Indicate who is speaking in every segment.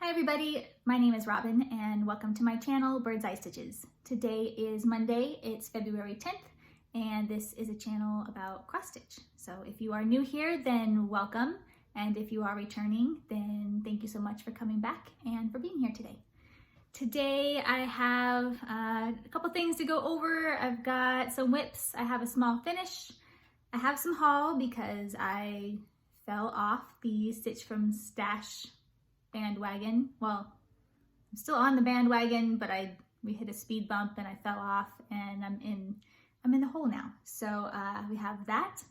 Speaker 1: Hi everybody, my name is Robin and welcome to my channel, Bird's Eye Stitches. Today is Monday, it's February 10th, and this is a channel about cross stitch. So if you are new here, then welcome, and if you are returning, then thank you so much for coming back and for being here today. Today I have a couple things to go over. I've got some whips, I have a small finish, I have some haul because I fell off the Stitch from Stash bandwagon. Well, I'm still on the bandwagon, but we hit a speed bump and I fell off, and I'm in the hole now. So we have that.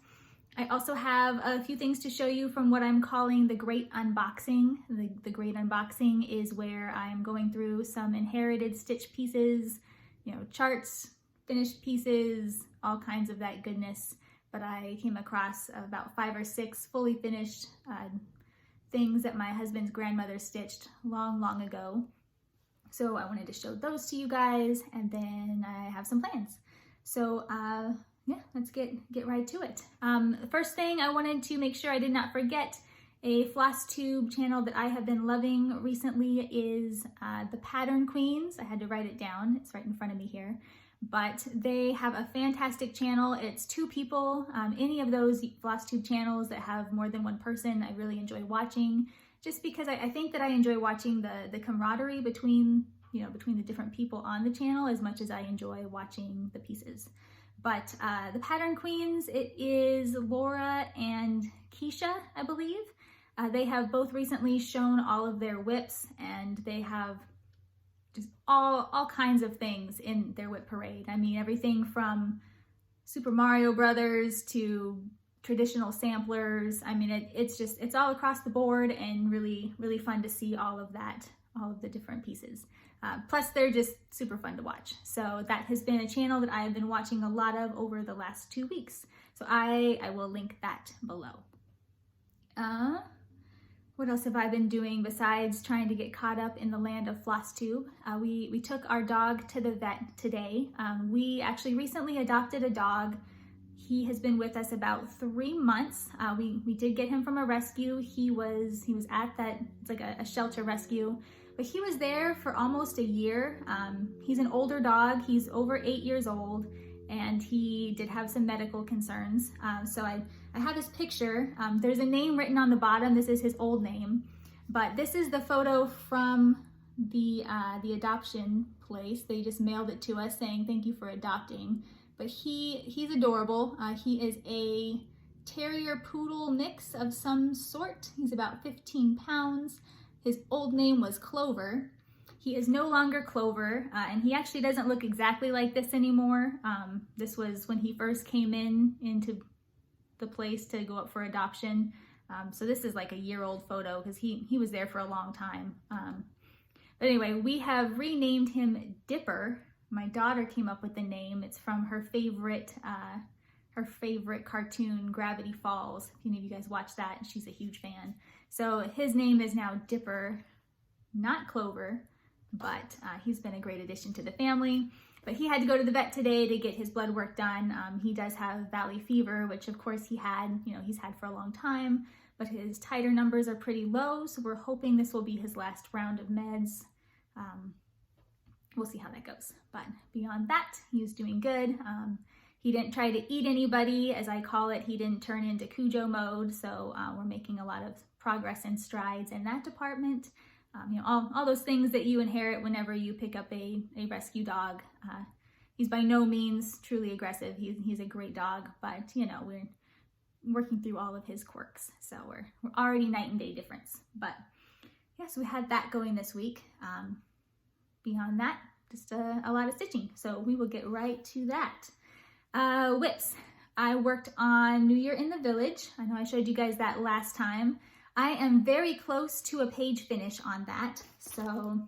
Speaker 1: I also have a few things to show you from what I'm calling the Great Unboxing. The Great Unboxing is where I'm going through some inherited stitch pieces, you know, charts, finished pieces, all kinds of that goodness. But I came across about 5 or 6 fully finished things that my husband's grandmother stitched long ago. So I wanted to show those to you guys, and then I have some plans. So yeah, let's get right to it. The first thing I wanted to make sure I did not forget, a Flosstube channel that I have been loving recently is the Pattern Queens. I had to write it down, it's right in front of me here. But they have a fantastic channel. It's 2 people. Any of those Flosstube channels that have more than one person, I really enjoy watching, just because I think that I enjoy watching the camaraderie between the different people on the channel as much as I enjoy watching the pieces. But the Pattern Queens, it is Laura and Keisha, I believe. They have both recently shown all of their whips, and they have just all kinds of things in their whip parade. I mean, everything from Super Mario Brothers to traditional samplers. I mean, it's all across the board, and really fun to see all of that, all of the different pieces. Plus they're just super fun to watch. So that has been a channel that I have been watching a lot of over the last 2 weeks. So I will link that below. What else have I been doing besides trying to get caught up in the land of Flosstube? We took our dog to the vet today. We actually recently adopted a dog. He has been with us about 3 months. We did get him from a rescue. He was at that, it's like a shelter rescue, but he was there for almost a year. He's an older dog. He's over 8 years old, and he did have some medical concerns. So I have this picture. There's a name written on the bottom. This is his old name, but this is the photo from the adoption place. They just mailed it to us saying thank you for adopting. But he's adorable. He is a terrier poodle mix of some sort. He's about 15 pounds. His old name was Clover. He is no longer Clover, and he actually doesn't look exactly like this anymore. This was when he first came into the place to go up for adoption. So this is like a year-old photo because he was there for a long time. But anyway, we have renamed him Dipper. My daughter came up with the name. It's from her favorite cartoon, Gravity Falls. If any of you guys watch that, she's a huge fan. So his name is now Dipper, not Clover, but he's been a great addition to the family. But he had to go to the vet today to get his blood work done. He does have valley fever, which of course he's had for a long time, but his titer numbers are pretty low, so we're hoping this will be his last round of meds. We'll see how that goes. But beyond that, he's doing good. He didn't try to eat anybody, as I call it. He didn't turn into Cujo mode, so we're making a lot of progress and strides in that department. All those things that you inherit whenever you pick up a rescue dog. He's by no means truly aggressive. He's a great dog, but we're working through all of his quirks. So we're already night and day difference. But yeah, so we had that going this week. Beyond that, just a lot of stitching. So we will get right to that. Whips. I worked on New Year in the Village. I know I showed you guys that last time. I am very close to a page finish on that. So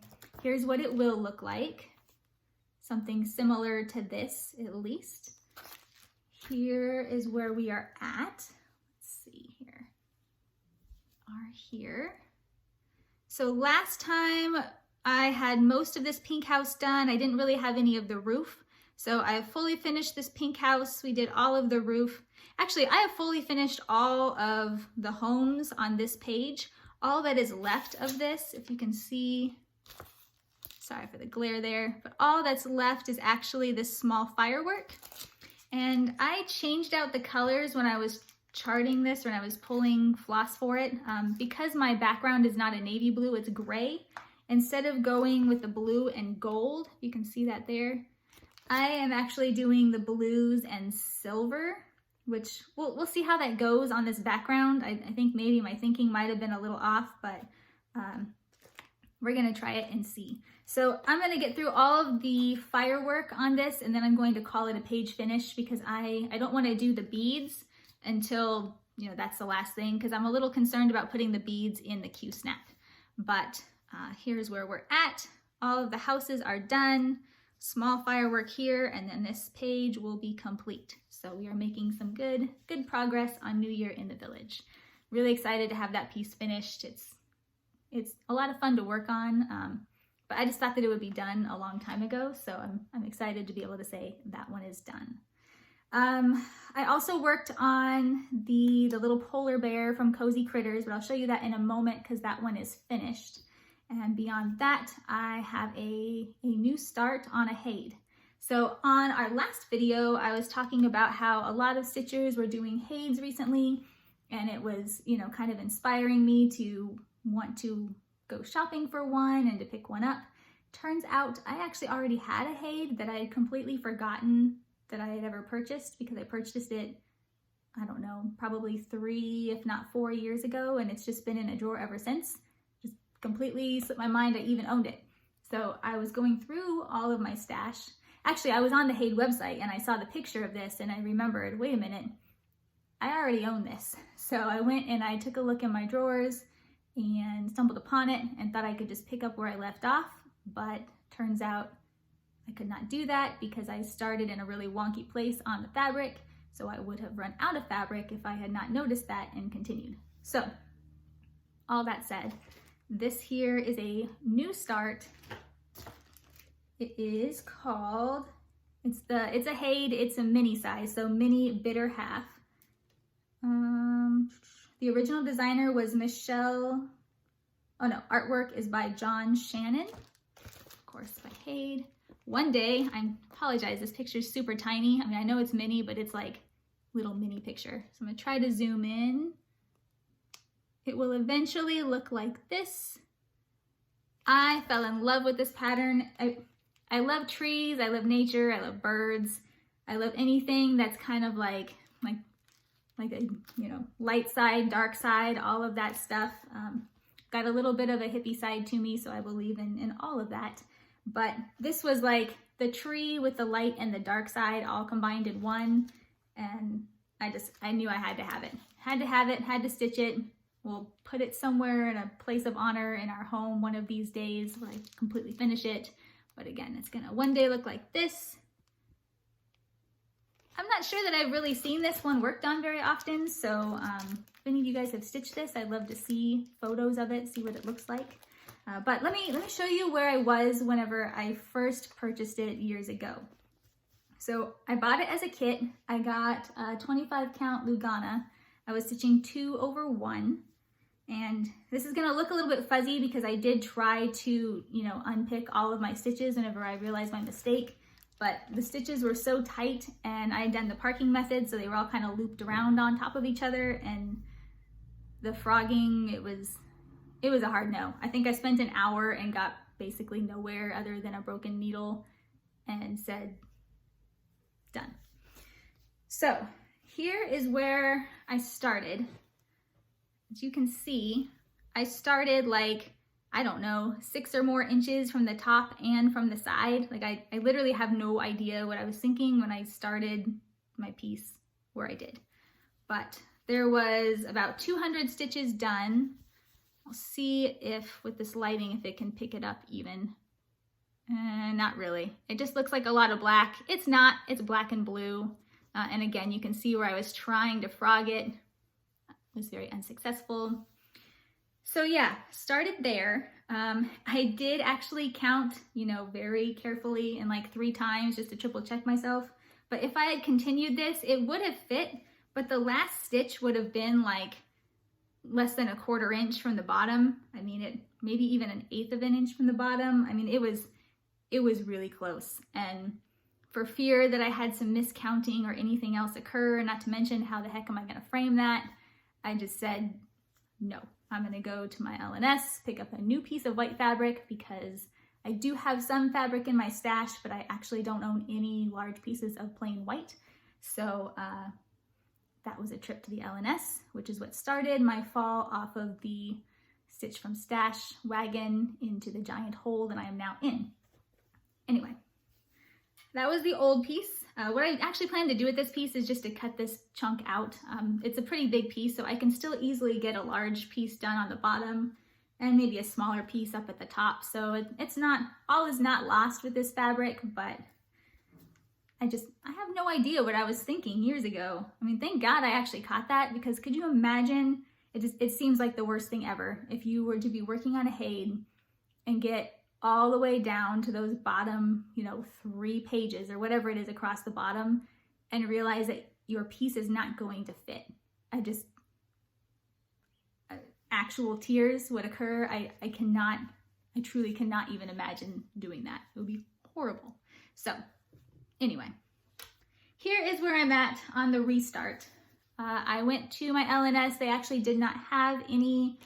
Speaker 1: here's what it will look like. Something similar to this, at least. Here is where we are at. Let's see here. Here. So last time I had most of this pink house done. I didn't really have any of the roof. So I have fully finished this pink house. We did all of the roof. Actually, I have fully finished all of the homes on this page. all that is left of this, if you can see, sorry for the glare there, but all that's left is actually this small firework. And I changed out the colors when I was charting this, when I was pulling floss for it. Because my background is not a navy blue, it's gray. Instead of going with the blue and gold, you can see that there, I am actually doing the blues and silver, which we'll see how that goes on this background. I think maybe my thinking might have been a little off, but we're gonna try it and see. So I'm gonna get through all of the firework on this, and then I'm going to call it a page finish, because I don't wanna do the beads until, you know, that's the last thing, because I'm a little concerned about putting the beads in the Q-snap. But here's where we're at. All of the houses are done. Small firework here, and then this page will be complete. So we are making some good progress on New Year in the Village. Really excited to have that piece finished. It's a lot of fun to work on, but I just thought that it would be done a long time ago, so I'm excited to be able to say that one is done. I also worked on the little polar bear from Cozy Critters, but I'll show you that in a moment because that one is finished. And beyond that, I have a new start on a HAED. So on our last video, I was talking about how a lot of stitchers were doing HAEDs recently, and it was, you know, kind of inspiring me to want to go shopping for one and to pick one up. Turns out I actually already had a HAED that I had completely forgotten that I had ever purchased, because I purchased it, I don't know, probably 3, if not 4 years ago, and it's just been in a drawer ever since. Completely slipped my mind I even owned it. So I was going through all of my stash. Actually, I was on the HAED website and I saw the picture of this and I remembered, wait a minute, I already own this. So I went and I took a look in my drawers and stumbled upon it and thought I could just pick up where I left off, but turns out I could not do that because I started in a really wonky place on the fabric, so I would have run out of fabric if I had not noticed that and continued. So all that said, this here is a new start. It is called, it's a HAED, it's a mini size, so mini bitter half. The original designer was Michelle, oh no, artwork is by John Shannon, of course by HAED. One day, I apologize, this picture's super tiny. I mean, I know it's mini, but it's like little mini picture. So I'm gonna try to zoom in. It will eventually look like this. I fell in love with this pattern. I love trees, I love nature, I love birds. I love anything that's kind of like a, you know, light side, dark side, all of that stuff. Got a little bit of a hippie side to me, so I believe in all of that. But this was like the tree with the light and the dark side all combined in one. And I knew I had to have it. Had to have it, had to stitch it. We'll put it somewhere in a place of honor in our home one of these days when I completely finish it. But again, it's gonna one day look like this. I'm not sure that I've really seen this one worked on very often, so if any of you guys have stitched this, I'd love to see photos of it, see what it looks like. But let me show you where I was whenever I first purchased it years ago. So I bought it as a kit. I got a 25 count Lugana. I was stitching 2/1. And this is gonna look a little bit fuzzy because I did try to, you know, unpick all of my stitches whenever I realized my mistake. But the stitches were so tight and I had done the parking method, so they were all kind of looped around on top of each other, and the frogging, it was a hard no. I think I spent an hour and got basically nowhere other than a broken needle and said, done. So here is where I started. As you can see, I started like, I don't know, 6 or more inches from the top and from the side. Like I literally have no idea what I was thinking when I started my piece where I did. But there was about 200 stitches done. I'll see if with this lighting, if it can pick it up even. Not really. It just looks like a lot of black. It's not, it's black and blue. And again, you can see where I was trying to frog it. It was very unsuccessful. So yeah, started there. I did actually count, you know, very carefully and like 3 times just to triple check myself. But if I had continued this, it would have fit, but the last stitch would have been like less than 1/4 inch from the bottom. I mean, it maybe even 1/8 of an inch from the bottom. I mean, it was really close. And for fear that I had some miscounting or anything else occur, not to mention how the heck am I gonna frame that, I just said, no, I'm gonna go to my L&S, pick up a new piece of white fabric because I do have some fabric in my stash, but I actually don't own any large pieces of plain white. So that was a trip to the L&S, which is what started my fall off of the Stitch from Stash wagon into the giant hole that I am now in. Anyway, that was the old piece. What I actually plan to do with this piece is just to cut this chunk out. It's a pretty big piece, so I can still easily get a large piece done on the bottom and maybe a smaller piece up at the top. So it's not, all is not lost with this fabric, but I have no idea what I was thinking years ago. I mean, thank God I actually caught that, because could you imagine, it seems like the worst thing ever if you were to be working on a HAED and get all the way down to those bottom, 3 pages or whatever it is across the bottom and realize that your piece is not going to fit. Actual tears would occur. I truly cannot even imagine doing that. It would be horrible. So anyway, here is where I'm at on the restart. I went to my L&S. They actually did not have any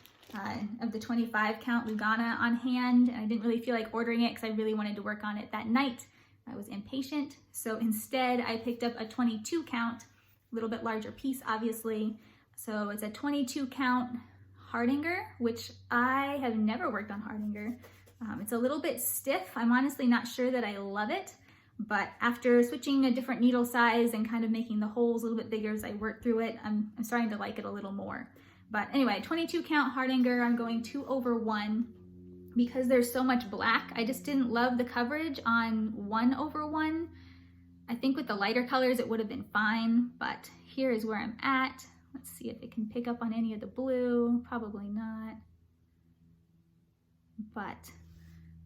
Speaker 1: of the 25 count Lugana on hand. I didn't really feel like ordering it because I really wanted to work on it that night. I was impatient. So instead I picked up a 22 count, a little bit larger piece, obviously. So it's a 22 count Hardanger, which I have never worked on Hardanger. It's a little bit stiff. I'm honestly not sure that I love it, but after switching a different needle size and kind of making the holes a little bit bigger as I work through it, I'm starting to like it a little more. But anyway, 22 count Hardanger, I'm going 2/1 because there's so much black. I just didn't love the coverage on 1/1. I think with the lighter colors it would have been fine, but here is where I'm at. Let's see if it can pick up on any of the blue. Probably not. But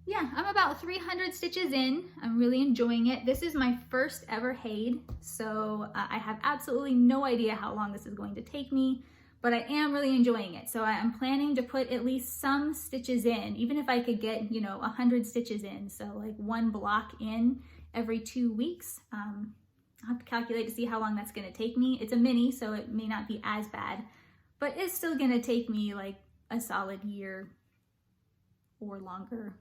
Speaker 1: yeah, I'm about 300 stitches in. I'm really enjoying it. This is my first ever HAED, so I have absolutely no idea how long this is going to take me, but I am really enjoying it. So I'm planning to put at least some stitches in, even if I could get, 100 stitches in. So like 1 block in every 2 weeks. I'll have to calculate to see how long that's gonna take me. It's a mini, so it may not be as bad, but it's still gonna take me like a solid year or longer.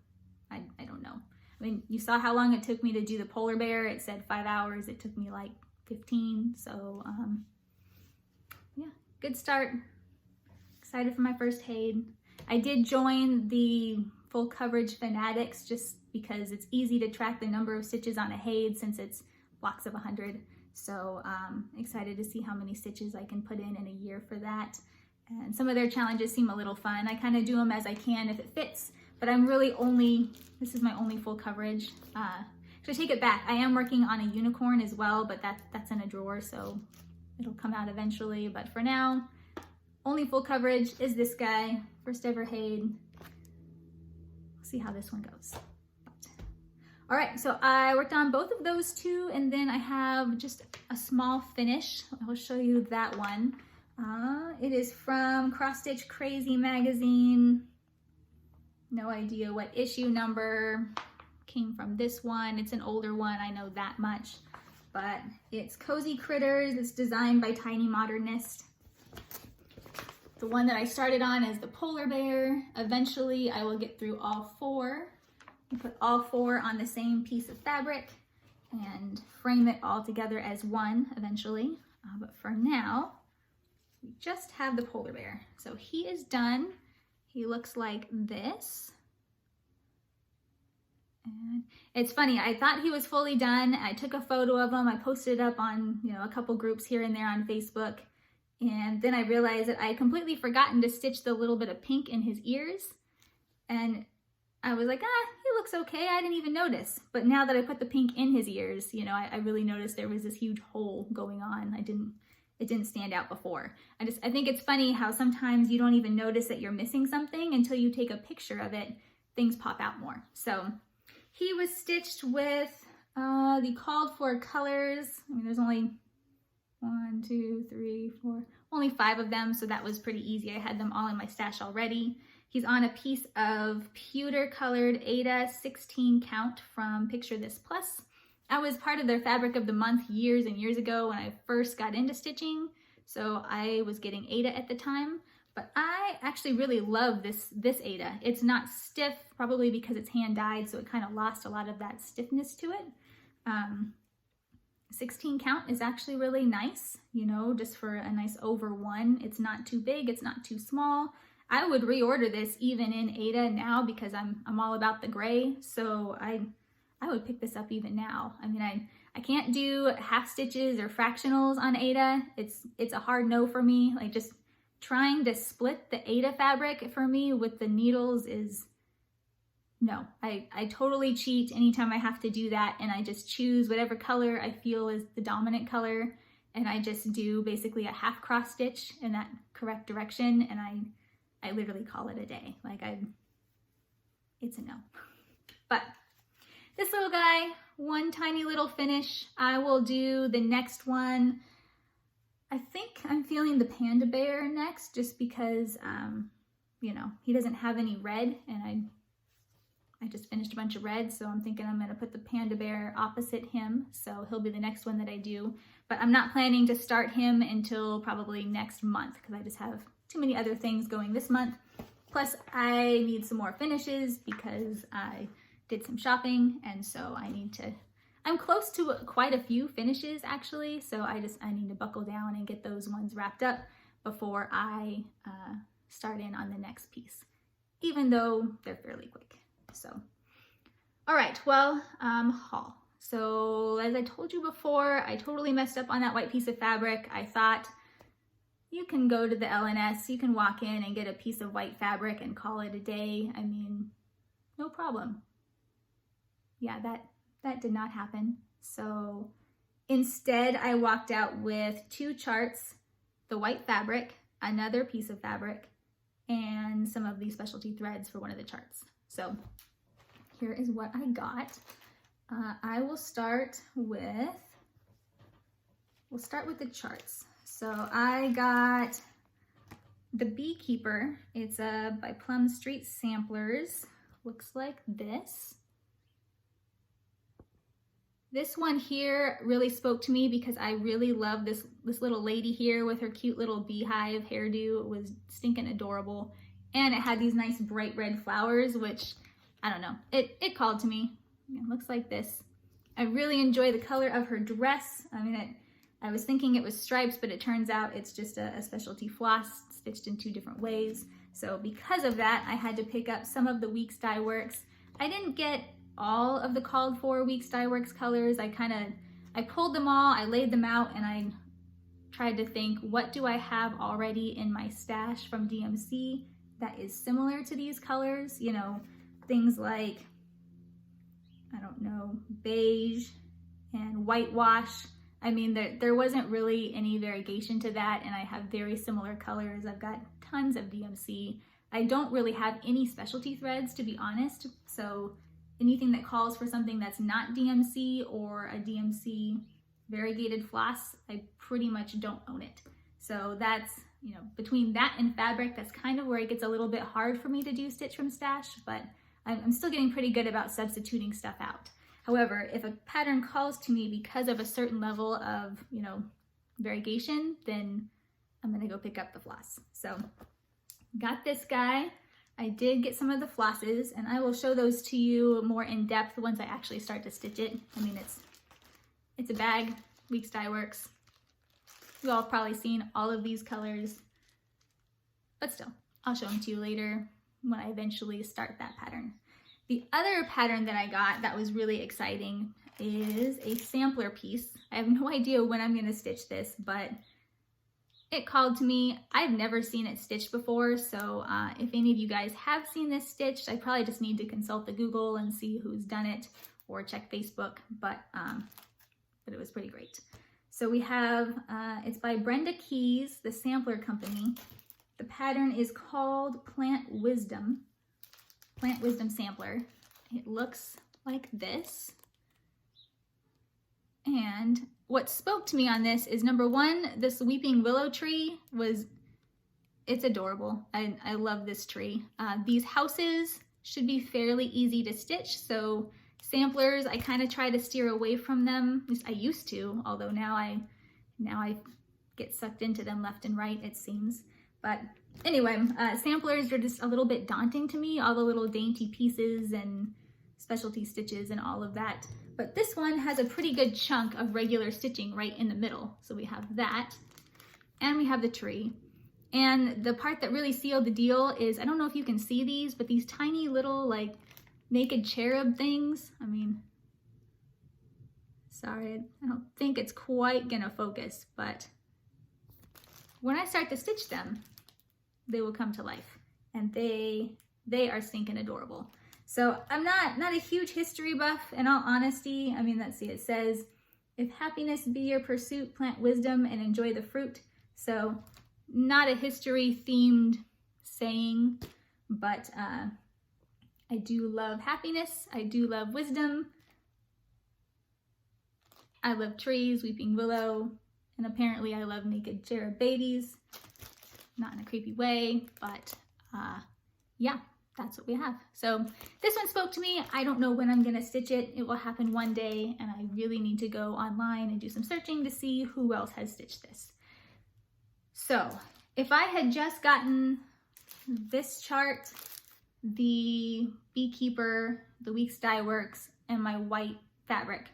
Speaker 1: I don't know. I mean, you saw how long it took me to do the polar bear. It said 5 hours. It took me like 15. So yeah, good start. Excited for my first HAED. I did join the full coverage fanatics just because it's easy to track the number of stitches on a HAED since it's blocks of 100. So excited to see how many stitches I can put in a year for that. And some of their challenges seem a little fun. I kind of do them as I can if it fits, but I'm really this is my only full coverage. So take it back. I am working on a unicorn as well, but that's in a drawer, so it'll come out eventually. But for now, only full coverage is this guy, first ever HAED. We'll see how this one goes. All right, so I worked on both of those 2, and then I have just a small finish. I'll show you that one. It is from Cross Stitch Crazy magazine. No idea what issue number. Came from this one. It's an older one, I know that much. But it's Cozy Critters. It's designed by Tiny Modernist. The one that I started on is the polar bear. Eventually, I will get through all 4. And put all 4 on the same piece of fabric and frame it all together as one eventually. But for now, we just have the polar bear. So he is done. He looks like this. And it's funny, I thought he was fully done. I took a photo of him. I posted it up on, a couple groups here and there on Facebook. And then I realized that I had completely forgotten to stitch the little bit of pink in his ears. And I was like, he looks okay. I didn't even notice. But now that I put the pink in his ears, I really noticed there was this huge hole going on. It didn't stand out before. I think it's funny how sometimes you don't even notice that you're missing something until you take a picture of it. Things pop out more. So he was stitched with the called for colors. I mean, there's only only 5 of them, so that was pretty easy. I had them all in my stash already. He's on a piece of pewter colored Aida 16 count from Picture This Plus. I was part of their fabric of the month years and years ago when I first got into stitching, so I was getting Aida at the time. But I actually really love this Aida. It's not stiff, probably because it's hand dyed, so it kind of lost a lot of that stiffness to it. 16 count is actually really nice, you know, just for a nice over 1. It's not too big, it's not too small. I would reorder this even in Aida now because I'm all about the gray, so I would pick this up even now. I mean, I can't do half stitches or fractionals on Aida. It's a hard no for me. Like, just trying to split the Aida fabric for me with the needles is no. I totally cheat anytime I have to do that, and I just choose whatever color I feel is the dominant color, and I just do basically a half cross stitch in that correct direction, and I literally call it a day. Like, it's a no. But this little guy, one tiny little finish. I will do the next one. I think I'm feeling the panda bear next, just because, you know, he doesn't have any red, and I just finished a bunch of red, so I'm thinking I'm going to put the panda bear opposite him, so he'll be the next one that I do. But I'm not planning to start him until probably next month, because I just have too many other things going this month. Plus, I need some more finishes because I did some shopping, and so I'm close to quite a few finishes actually, so I need to buckle down and get those ones wrapped up before I start in on the next piece, even though they're fairly quick. So, all right, well, haul. So as I told you before, I totally messed up on that white piece of fabric. I thought you can go to the LNS, you can walk in and get a piece of white fabric and call it a day. I mean, no problem. Yeah, that did not happen. So instead, I walked out with 2 charts, the white fabric, another piece of fabric, and some of these specialty threads for one of the charts. So here is what I got. I will start with, the charts. So I got the Beekeeper. It's by Plum Street Samplers. Looks like this. This one here really spoke to me because I really love this little lady here with her cute little beehive hairdo. It was stinking adorable. And it had these nice bright red flowers, which, I don't know, it called to me. It looks like this. I really enjoy the color of her dress. I mean, I was thinking it was stripes, but it turns out it's just a specialty floss stitched in 2 different ways. So because of that, I had to pick up some of the Weeks Dye Works. I didn't get all of the called for Weeks Dye Works colors. I pulled them all, I laid them out, and I tried to think, what do I have already in my stash from DMC that is similar to these colors? You know, things like, I don't know, beige and whitewash. I mean, there wasn't really any variegation to that, and I have very similar colors. I've got tons of DMC. I don't really have any specialty threads, to be honest, so anything that calls for something that's not DMC or a DMC variegated floss, I pretty much don't own it. So that's, you know, between that and fabric, that's kind of where it gets a little bit hard for me to do stitch from stash, but I'm still getting pretty good about substituting stuff out. However, if a pattern calls to me because of a certain level of, you know, variegation, then I'm gonna go pick up the floss. So got this guy. I did get some of the flosses, and I will show those to you more in depth once I actually start to stitch it. I mean, it's a bag, Weeks Dye Works. You all have probably seen all of these colors, but still, I'll show them to you later when I eventually start that pattern. The other pattern that I got that was really exciting is a sampler piece. I have no idea when I'm gonna stitch this, but it called to me. I've never seen it stitched before, so if any of you guys have seen this stitched, I probably just need to consult the Google and see who's done it, or check Facebook, but it was pretty great. So we have, it's by Brenda Keys, the sampler company. The pattern is called Plant Wisdom Sampler. It looks like this. And what spoke to me on this is, number one, this weeping willow tree it's adorable. I love this tree. These houses should be fairly easy to stitch, so samplers, I kind of try to steer away from them. At least I used to, although now I get sucked into them left and right, it seems. But anyway, samplers are just a little bit daunting to me, all the little dainty pieces and specialty stitches and all of that. But this one has a pretty good chunk of regular stitching right in the middle. So we have that, and we have the tree. And the part that really sealed the deal is, I don't know if you can see these, but these tiny little like naked cherub things. I mean, sorry, I don't think it's quite gonna focus, but when I start to stitch them, they will come to life, and they are stinking adorable. So I'm not a huge history buff, in all honesty. I mean, let's see, it says, if happiness be your pursuit, plant wisdom and enjoy the fruit. So not a history themed saying, but I do love happiness. I do love wisdom. I love trees, weeping willow, and apparently I love naked cherub babies. Not in a creepy way, but yeah, that's what we have. So this one spoke to me. I don't know when I'm gonna stitch it. It will happen one day, and I really need to go online and do some searching to see who else has stitched this. So if I had just gotten this chart, the Beekeeper, the Weeks Dye Works, and my white fabric,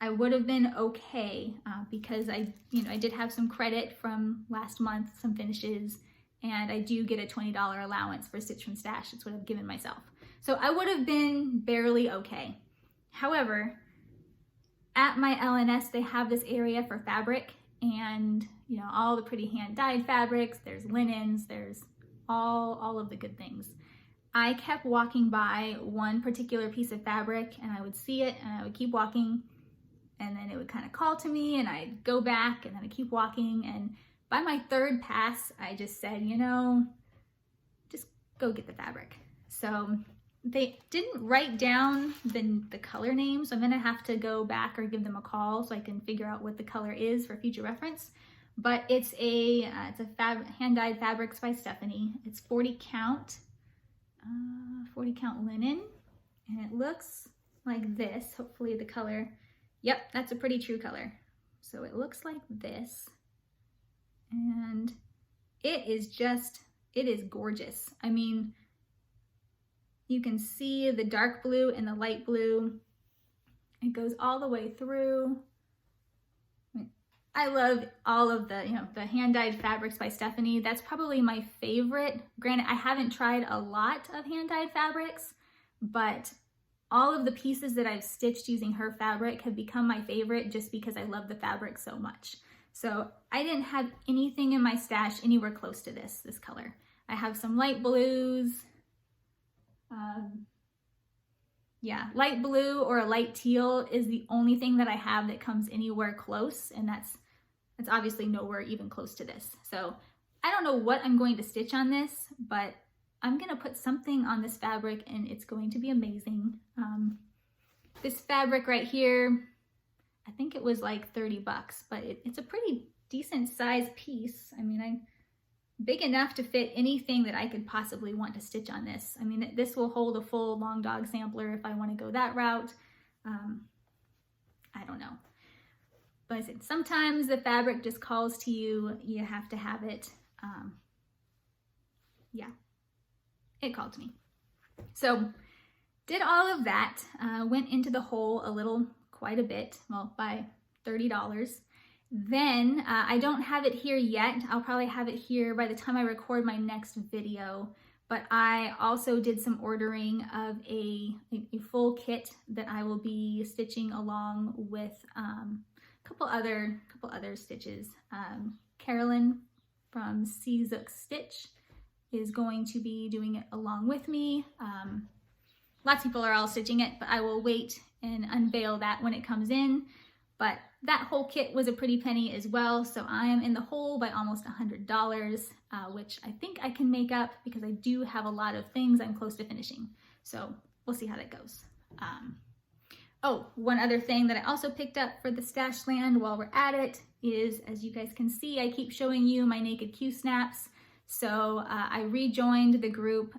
Speaker 1: I would have been okay because I did have some credit from last month, some finishes, and I do get a $20 allowance for Stitch from Stash. It's what I've given myself. So I would have been barely okay. However, at my LNS, they have this area for fabric, and all the pretty hand-dyed fabrics, there's linens, there's all of the good things. I kept walking by one particular piece of fabric, and I would see it, and I would keep walking, and then it would kind of call to me, and I'd go back, and then I'd keep walking, and by my third pass, I just said, just go get the fabric. So they didn't write down the color name, so I'm gonna have to go back or give them a call so I can figure out what the color is for future reference. But it's a hand-dyed fabrics by Stephanie. It's 40 count linen, and it looks like this. Hopefully the color, yep, that's a pretty true color. So it looks like this, and it is gorgeous. I mean, you can see the dark blue and the light blue. It goes all the way through. I love all of the hand-dyed fabrics by Stephanie. That's probably my favorite. Granted, I haven't tried a lot of hand-dyed fabrics, but all of the pieces that I've stitched using her fabric have become my favorite just because I love the fabric so much. So I didn't have anything in my stash anywhere close to this color. I have some light blues. Yeah, light blue or a light teal is the only thing that I have that comes anywhere close, and that's obviously nowhere even close to this. So I don't know what I'm going to stitch on this, but I'm gonna put something on this fabric and it's going to be amazing. This fabric right here, I think it was like 30 bucks, but it's a pretty decent size piece. I mean, I'm big enough to fit anything that I could possibly want to stitch on this. I mean, this will hold a full long dog sampler if I want to go that route. I don't know. But I said, sometimes the fabric just calls to you. You have to have it. Yeah, it called to me. So did all of that, went into the hole quite a bit, well, by $30. Then I don't have it here yet. I'll probably have it here by the time I record my next video, but I also did some ordering of a full kit that I will be stitching along with a couple other stitches. Carolyn from Zook Stitch is going to be doing it along with me. Lots of people are all stitching it, but I will wait and unveil that when it comes in. But that whole kit was a pretty penny as well, so I am in the hole by almost $100, which I think I can make up because I do have a lot of things I'm close to finishing. So we'll see how that goes. Oh, one other thing that I also picked up for the stash land while we're at it is, as you guys can see, I keep showing you my naked Q snaps. So I rejoined the group,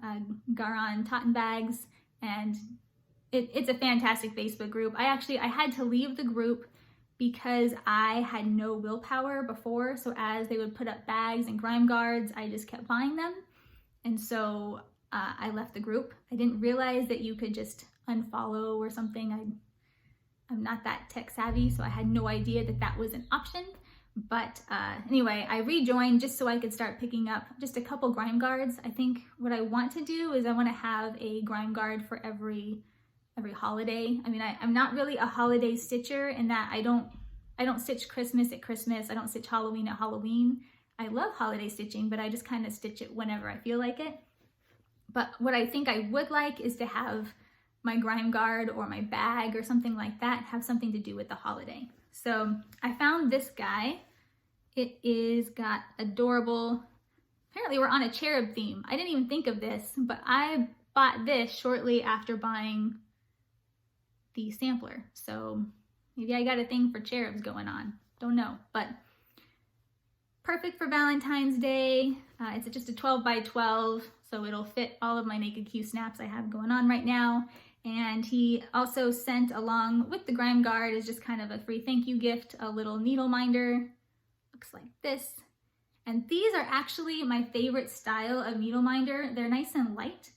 Speaker 1: Garon Totten Bags, and it's a fantastic Facebook group. I had to leave the group because I had no willpower before. So as they would put up bags and grime guards, I just kept buying them. And so I left the group. I didn't realize that you could just unfollow or something. I'm not that tech savvy, so I had no idea that that was an option. But anyway, I rejoined just so I could start picking up just a couple grime guards. I think what I want to do is I want to have a grime guard for every holiday. I mean, I'm not really a holiday stitcher in that I don't stitch Christmas at Christmas. I don't stitch Halloween at Halloween. I love holiday stitching, but I just kind of stitch it whenever I feel like it. But what I think I would like is to have my grime guard or my bag or something like that have something to do with the holiday. So I found this guy. It is got adorable, apparently we're on a cherub theme. I didn't even think of this, but I bought this shortly after buying the sampler. So maybe I got a thing for cherubs going on. Don't know, but perfect for Valentine's Day. It's just a 12 by 12, so it'll fit all of my naked Q snaps I have going on right now. And he also sent along with the grime guard as just kind of a free thank you gift, a little needle minder. Looks like this. And these are actually my favorite style of needle minder. They're nice and light.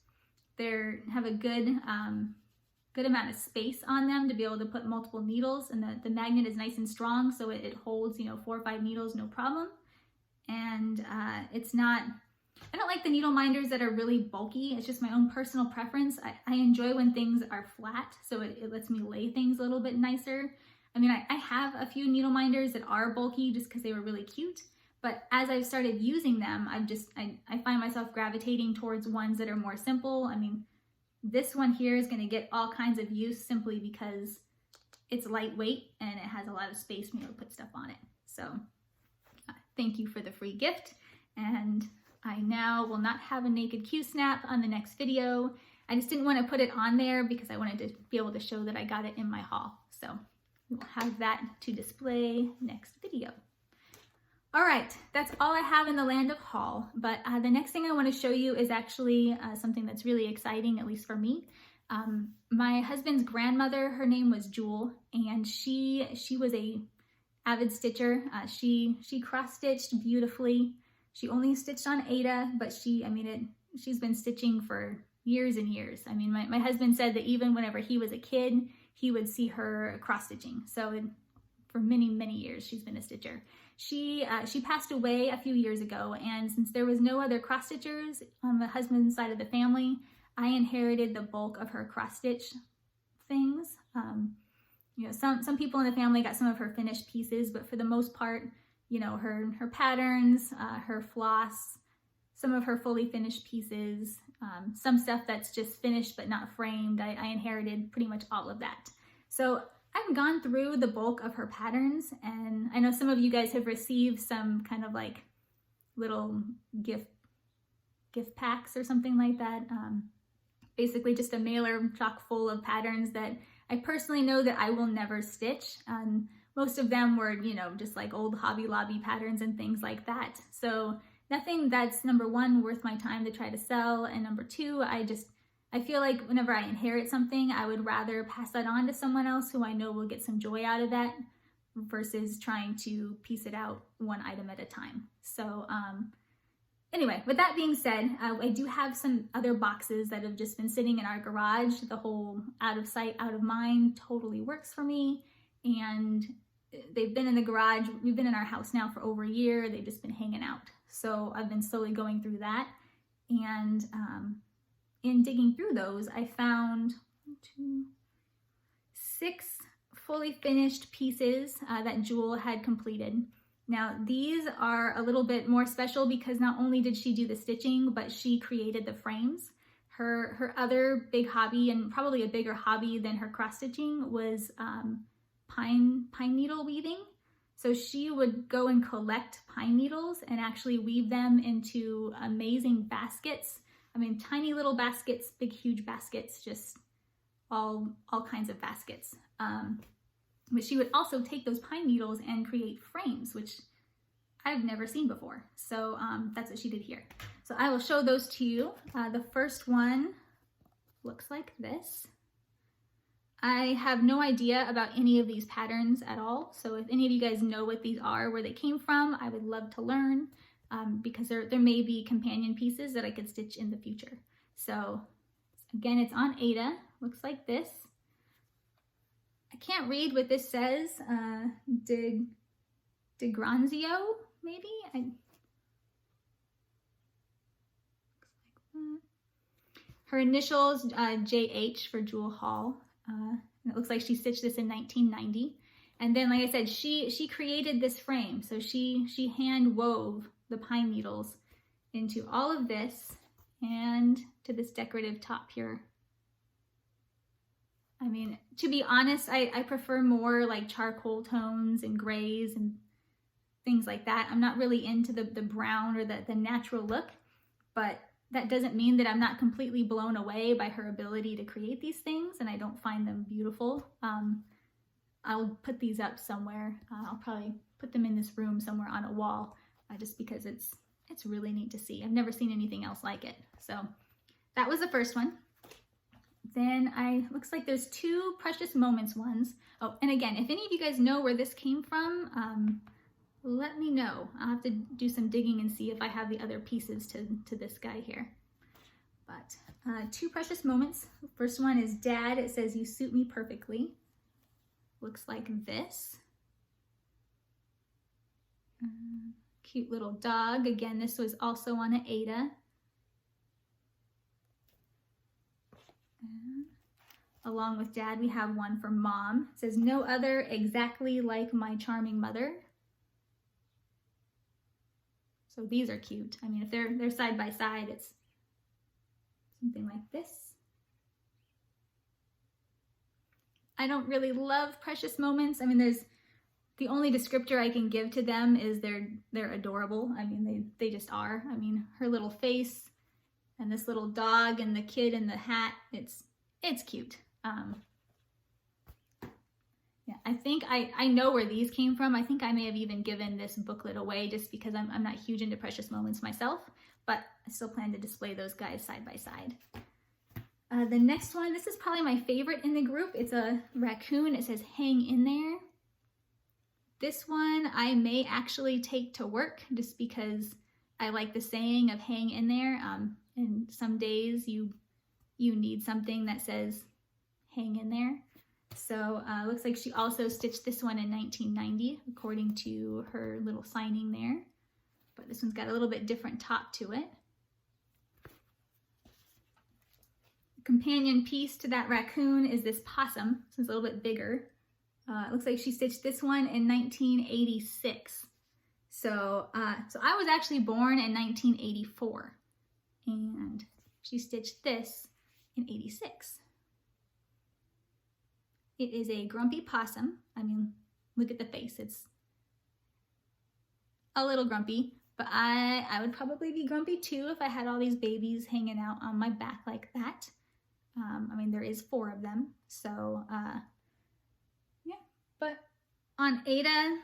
Speaker 1: They have a good amount of space on them to be able to put multiple needles, and the magnet is nice and strong, so it holds, 4 or 5 needles, no problem. And it's not, I don't like the needle minders that are really bulky. It's just my own personal preference. I enjoy when things are flat, so it lets me lay things a little bit nicer. I mean, I have a few needle minders that are bulky just because they were really cute, but as I've started using them, I find myself gravitating towards ones that are more simple. I mean, this one here is going to get all kinds of use simply because it's lightweight and it has a lot of space for me to put stuff on it. So thank you for the free gift. And I now will not have a naked Q snap on the next video. I just didn't want to put it on there because I wanted to be able to show that I got it in my haul. So we'll have that to display next video. All right, that's all I have in the land of haul, but the next thing I want to show you is actually something that's really exciting, at least for me. My husband's grandmother, her name was Jewel, and she was a avid stitcher. She cross-stitched beautifully. She only stitched on Ada, but she's been stitching for years and years. I mean, my husband said that even whenever he was a kid, he would see her cross-stitching. So for many, many years, she's been a stitcher. She passed away a few years ago, and since there was no other cross-stitchers on the husband's side of the family, I inherited the bulk of her cross-stitch things. Some people in the family got some of her finished pieces, but for the most part, her patterns, her floss, some of her fully finished pieces, some stuff that's just finished but not framed. I inherited pretty much all of that. So I've gone through the bulk of her patterns, and I know some of you guys have received some kind of like little gift packs or something like that. Basically just a mailer chock full of patterns that I personally know that I will never stitch. Most of them were, just like old Hobby Lobby patterns and things like that. So nothing that's, number one, worth my time to try to sell, and number two, I feel like whenever I inherit something, I would rather pass that on to someone else who I know will get some joy out of that versus trying to piece it out one item at a time. So anyway, with that being said, I do have some other boxes that have just been sitting in our garage. The whole out of sight, out of mind totally works for me. And they've been in the garage. We've been in our house now for over a year. They've just been hanging out. So I've been slowly going through that. And in digging through those, I found 6 fully finished pieces that Jewel had completed. Now these are a little bit more special because not only did she do the stitching, but she created the frames. Her other big hobby, and probably a bigger hobby than her cross stitching, was pine needle weaving. So she would go and collect pine needles and actually weave them into amazing baskets. I mean, tiny little baskets, big, huge baskets, just all kinds of baskets. But she would also take those pine needles and create frames, which I've never seen before. So that's what she did here. So I will show those to you. The first one looks like this. I have no idea about any of these patterns at all. So if any of you guys know what these are, where they came from, I would love to learn because there may be companion pieces that I could stitch in the future. So again, it's on Ada, looks like this. I can't read what this says, DeGranzio, maybe? Her initials, JH for Jewel Hall. It looks like she stitched this in 1990. And then, like I said, she created this frame. So she hand wove the pine needles into all of this and to this decorative top here. I mean, to be honest, I prefer more like charcoal tones and grays and things like that. I'm not really into the brown or the natural look, but that doesn't mean that I'm not completely blown away by her ability to create these things and I don't find them beautiful. I'll put these up somewhere. I'll probably put them in this room somewhere on a wall just because it's really neat to see. I've never seen anything else like it. So that was the first one. Then looks like there's two Precious Moments ones. Oh, and again, if any of you guys know where this came from, let me know. I'll have to do some digging and see if I have the other pieces to this guy here. But two Precious Moments. First one is Dad. It says, "You suit me perfectly." Looks like this. Cute little dog. Again, this was also on an Ada. And along with Dad, we have one for Mom. It says, "No other exactly like my charming mother." So these are cute. I mean, if they're side by side, it's something like this. I don't really love Precious Moments. I mean, the only descriptor I can give to them is they're adorable. I mean, they just are. I mean, her little face and this little dog and the kid in the hat, it's cute. Yeah, I think I know where these came from. I think I may have even given this booklet away just because I'm not huge into Precious Moments myself, but I still plan to display those guys side by side. The next one, this is probably my favorite in the group. It's a raccoon. It says, "Hang in there." This one I may actually take to work just because I like the saying of "hang in there." And some days you need something that says "hang in there." So looks like she also stitched this one in 1990, according to her little signing there. But this one's got a little bit different top to it. Companion piece to that raccoon is this possum. This is a little bit bigger. It looks like she stitched this one in 1986. So I was actually born in 1984, and she stitched this in 86. It is a grumpy possum. I mean, look at the face. It's a little grumpy, but I would probably be grumpy too if I had all these babies hanging out on my back like that. I mean, there is 4 of them, so yeah. But on Ada,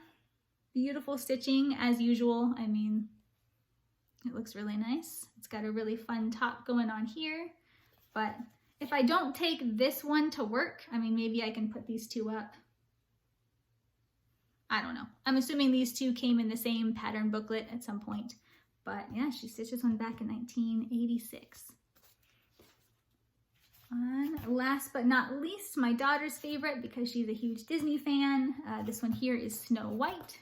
Speaker 1: beautiful stitching as usual. I mean, it looks really nice. It's got a really fun top going on here, but if I don't take this one to work, I mean, maybe I can put these 2 up. I don't know. I'm assuming these 2 came in the same pattern booklet at some point, but yeah, she stitched this one back in 1986. And last but not least, my daughter's favorite because she's a huge Disney fan. This one here is Snow White.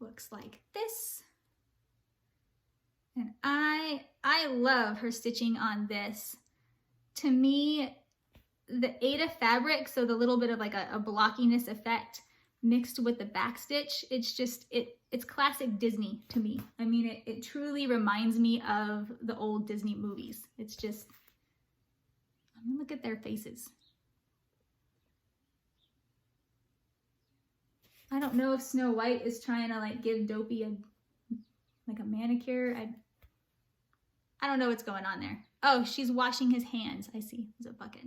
Speaker 1: Looks like this. And I love her stitching on this. To me, the Ada fabric, so the little bit of like a blockiness effect mixed with the back stitch, it's just, it's classic Disney to me. I mean, it truly reminds me of the old Disney movies. It's just, I mean, look at their faces. I don't know if Snow White is trying to like give Dopey a manicure. I don't know what's going on there. Oh, she's washing his hands. I see, there's a bucket.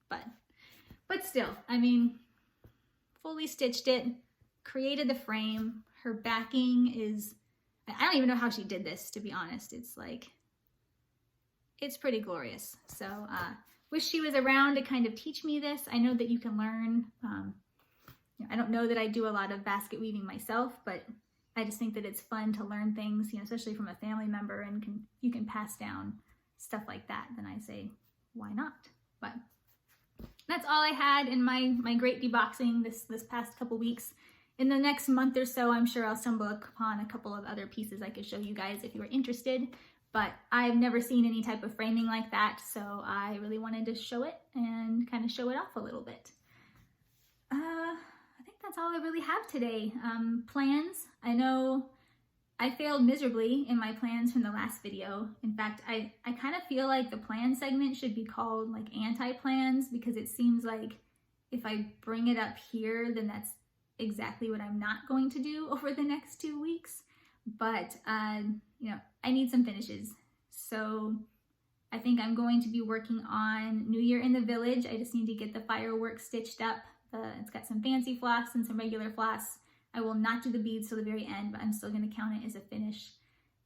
Speaker 1: But But still, I mean, fully stitched it, created the frame. Her backing is, I don't even know how she did this, to be honest. It's like, it's pretty glorious. So wish she was around to kind of teach me this. I know that you can learn. I don't know that I do a lot of basket weaving myself, but I just think that it's fun to learn things, especially from a family member, and you can pass down stuff like that. Then I say, why not? But that's all I had in my great deboxing this past couple weeks. In the next month or so, I'm sure I'll stumble upon a couple of other pieces I could show you guys if you are interested. But I've never seen any type of framing like that, so I really wanted to show it and kind of show it off a little bit. I think that's all I really have today. Plans. I know I failed miserably in my plans from the last video. In fact, I kind of feel like the plan segment should be called like anti-plans, because it seems like if I bring it up here, then that's exactly what I'm not going to do over the next 2 weeks. But I need some finishes. So I think I'm going to be working on New Year in the Village. I just need to get the fireworks stitched up. It's got some fancy floss and some regular floss. I will not do the beads till the very end, but I'm still going to count it as a finish.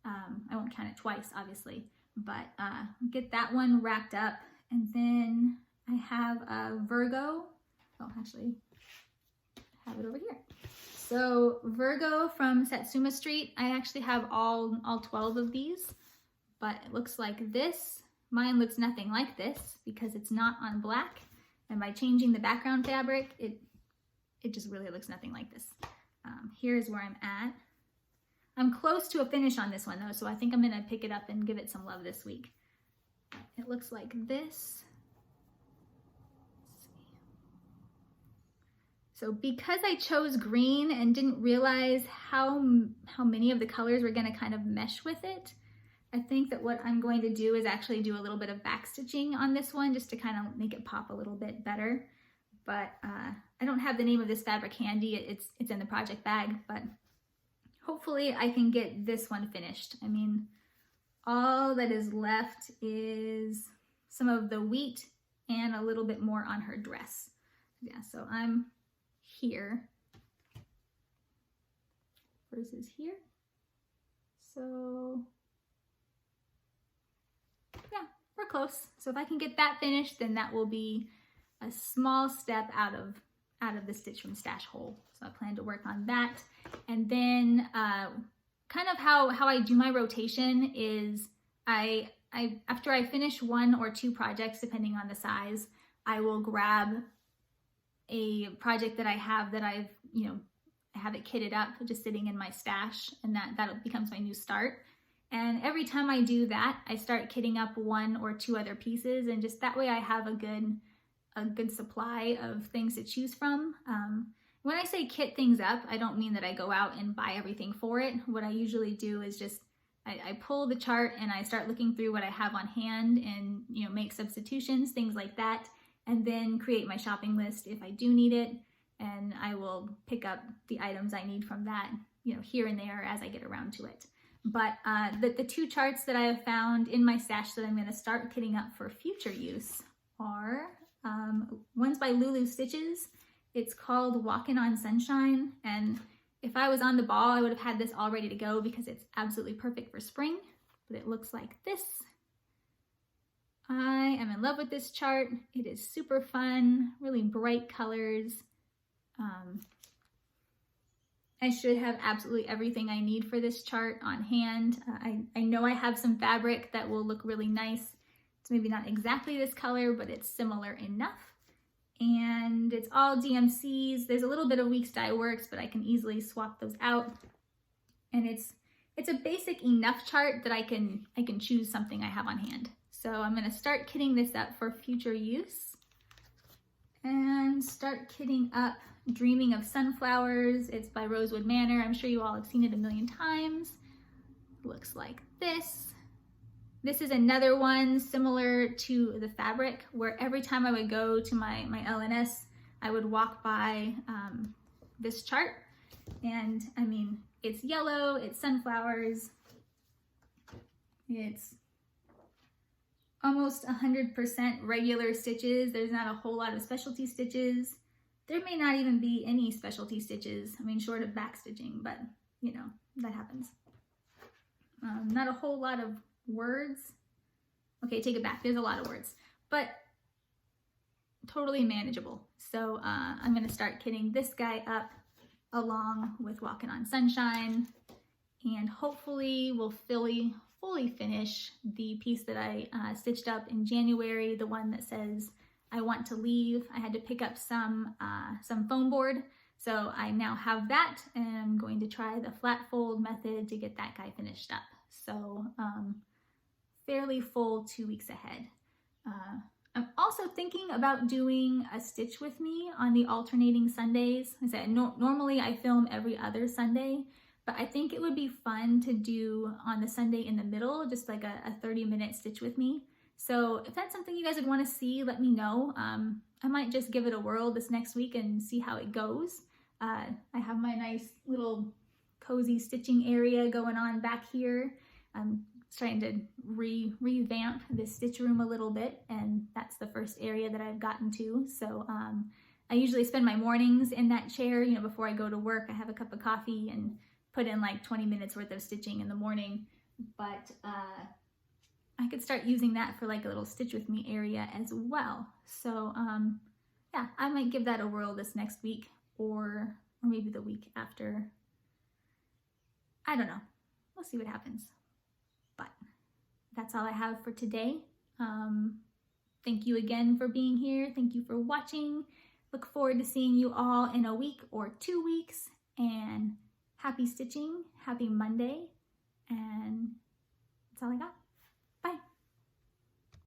Speaker 1: I won't count it twice, obviously, but get that one wrapped up. And then I have a Virgo. Oh, actually, I have it over here. So Virgo from Satsuma Street. I actually have all 12 of these, but it looks like this. Mine looks nothing like this because it's not on black. And by changing the background fabric, it just really looks nothing like this. Here's where I'm at. I'm close to a finish on this one though, so I think I'm gonna pick it up and give it some love this week. It looks like this. So because I chose green and didn't realize how many of the colors were going to kind of mesh with it, I think that what I'm going to do is actually do a little bit of back stitching on this one just to kind of make it pop a little bit better. But I don't have the name of this fabric handy. It's in the project bag, but hopefully I can get this one finished. I mean, all that is left is some of the wheat and a little bit more on her dress. Yeah, so I'm here versus here. So yeah, we're close. So if I can get that finished, then that will be a small step out of the Stitch from Stash hole. So I plan to work on that. And then kind of how I do my rotation is I after I finish 1 or 2 projects, depending on the size, I will grab a project that I have that I have it kitted up, just sitting in my stash, and that becomes my new start. And every time I do that, I start kitting up 1 or 2 other pieces, and just that way I have a good supply of things to choose from. When I say kit things up, I don't mean that I go out and buy everything for it. What I usually do is just I pull the chart and I start looking through what I have on hand and make substitutions, things like that, and then create my shopping list if I do need it, and I will pick up the items I need from that, here and there as I get around to it. But the 2 charts that I have found in my stash that I'm going to start kitting up for future use are one's by Lulu Stitches. It's called Walkin' on Sunshine, and if I was on the ball, I would have had this all ready to go because it's absolutely perfect for spring, but it looks like this. I am in love with this chart. It is super fun, really bright colors. I should have absolutely everything I need for this chart on hand. I know I have some fabric that will look really nice. It's maybe not exactly this color, but it's similar enough. And it's all DMCs. There's a little bit of Weeks Dye Works, but I can easily swap those out. And it's a basic enough chart that I can choose something I have on hand. So I'm going to start kitting this up for future use and start kitting up Dreaming of Sunflowers. It's by Rosewood Manor. I'm sure you all have seen it a million times. Looks like this. This is another one similar to the fabric, where every time I would go to my LNS, I would walk by this chart. And I mean, it's yellow, it's sunflowers, it's almost 100% regular stitches. There's not a whole lot of specialty stitches. There may not even be any specialty stitches, I mean, short of back stitching, but you know, that happens. Not a whole lot of words. Okay, take it back, there's a lot of words, but totally manageable. So I'm gonna start kitting this guy up along with Walking on Sunshine, and hopefully we'll fully finish the piece that I stitched up in January, the one that says I want to leave. I had to pick up some foam board, so I now have that, and I'm going to try the flat fold method to get that guy finished up. So fairly full 2 weeks ahead. I'm also thinking about doing a stitch with me on the alternating Sundays. I said normally I film every other Sunday, but I think it would be fun to do on the Sunday in the middle, just like a 30-minute stitch with me. So if that's something you guys would want to see, let me know. I might just give it a whirl this next week and see how it goes. I have my nice little cozy stitching area going on back here. I'm trying to revamp this stitch room a little bit, and that's the first area that I've gotten to. So I usually spend my mornings in that chair, you know, before I go to work. I have a cup of coffee and put in like 20 minutes worth of stitching in the morning, but I could start using that for like a little stitch with me area as well. So yeah, I might give that a whirl this next week, or maybe the week after. I don't know. We'll see what happens. But that's all I have for today. Thank you again for being here. Thank you for watching. Look forward to seeing you all in a week or 2 weeks. And happy stitching, happy Monday. And that's all I got.